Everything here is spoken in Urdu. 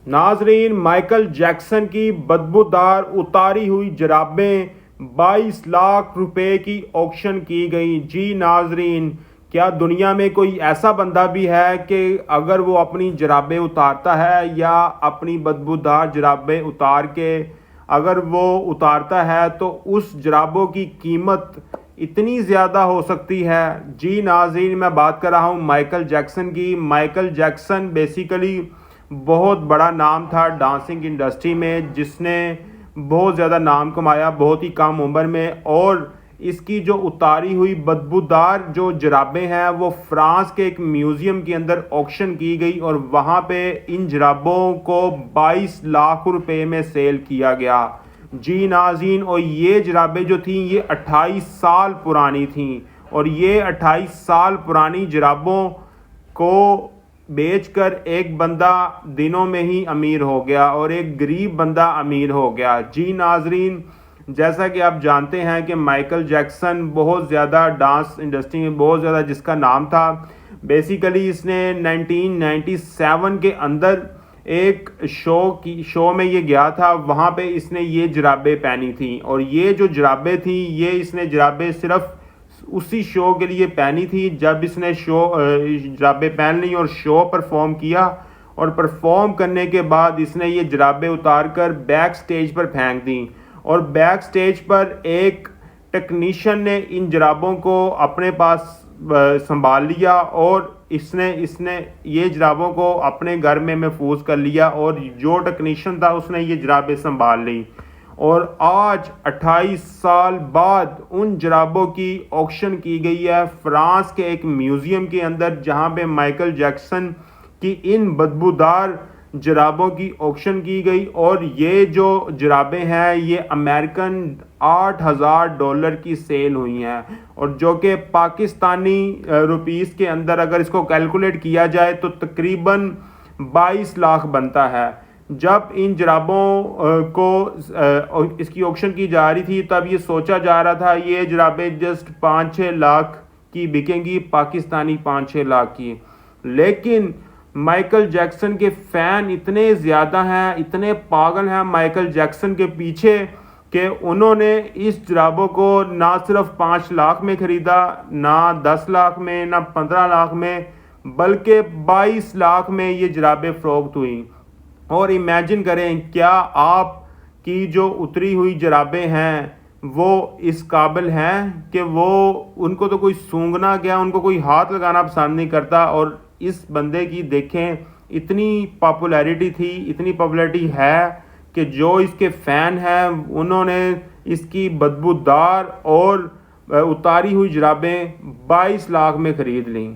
ناظرین، مائیکل جیکسن کی بدبودار اتاری ہوئی جرابیں 22 لاکھ روپے کی آکشن کی گئیں۔ جی ناظرین، کیا دنیا میں کوئی ایسا بندہ بھی ہے کہ اگر وہ اپنی جرابیں اتارتا ہے یا اپنی بدبودار جرابیں اتار کے اگر وہ اتارتا ہے تو اس جرابوں کی قیمت اتنی زیادہ ہو سکتی ہے؟ جی ناظرین، میں بات کر رہا ہوں مائیکل جیکسن کی۔ مائیکل جیکسن بیسیکلی بہت بڑا نام تھا ڈانسنگ انڈسٹری میں، جس نے بہت زیادہ نام کمایا بہت ہی کم عمر میں، اور اس کی جو اتاری ہوئی بدبودار جو جرابیں ہیں وہ فرانس کے ایک میوزیم کے اندر آکشن کی گئی اور وہاں پہ ان جرابوں کو 22 لاکھ روپے میں سیل کیا گیا۔ جی ناظرین، اور یہ جرابیں جو تھیں یہ 28 سال پرانی تھیں، اور یہ 28 سال پرانی جرابوں کو بیچ کر ایک بندہ دنوں میں ہی امیر ہو گیا اور ایک غریب بندہ امیر ہو گیا۔ جی ناظرین، جیسا کہ آپ جانتے ہیں کہ مائیکل جیکسن بہت زیادہ ڈانس انڈسٹری میں بہت زیادہ جس کا نام تھا۔ بیسیکلی اس نے 1997 کے اندر ایک شو میں یہ گیا تھا، وہاں پہ اس نے یہ جرابیں پہنی تھیں، اور یہ جو جرابیں تھیں یہ اس نے جرابیں صرف اسی شو کے لیے پہنی تھی۔ جب اس نے جرابیں پہن لی اور شو پرفارم کیا، اور پرفارم کرنے کے بعد اس نے یہ جرابیں اتار کر بیک سٹیج پر پھینک دیں، اور بیک سٹیج پر ایک ٹیکنیشین نے ان جرابوں کو اپنے پاس سنبھال لیا، اور اس نے یہ جرابوں کو اپنے گھر میں محفوظ کر لیا، اور جو ٹیکنیشین تھا اس نے یہ جرابیں سنبھال لی، اور آج 28 سال بعد ان جرابوں کی آکشن کی گئی ہے فرانس کے ایک میوزیم کے اندر، جہاں پہ مائیکل جیکسن کی ان بدبودار جرابوں کی آکشن کی گئی، اور یہ جو جرابیں ہیں یہ امریکن $8,000 کی سیل ہوئی ہیں، اور جو کہ پاکستانی روپیز کے اندر اگر اس کو کیلکولیٹ کیا جائے تو تقریباً 22 لاکھ بنتا ہے۔ جب ان جرابوں کو اس کی آکشن کی جا رہی تھی تب یہ سوچا جا رہا تھا یہ جرابیں جسٹ 5-6 لاکھ کی بکیں گی، پاکستانی 5-6 لاکھ کی، لیکن مائیکل جیکسن کے فین اتنے زیادہ ہیں، اتنے پاگل ہیں مائیکل جیکسن کے پیچھے کہ انہوں نے اس جرابوں کو نہ صرف 5 لاکھ میں خریدا، نہ 10 لاکھ میں، نہ 15 لاکھ میں، بلکہ 22 لاکھ میں یہ جرابیں فروخت ہوئیں۔ اور امیجن کریں کیا آپ کی جو اتری ہوئی جرابیں ہیں وہ اس قابل ہیں کہ وہ ان کو تو کوئی سونگنا کیا، ان کو کوئی ہاتھ لگانا پسند نہیں کرتا، اور اس بندے کی دیکھیں اتنی پاپولیرٹی تھی، اتنی پاپولیرٹی ہے کہ جو اس کے فین ہیں انہوں نے اس کی بدبودار اور اتاری ہوئی جرابیں 22 لاکھ میں خرید لیں۔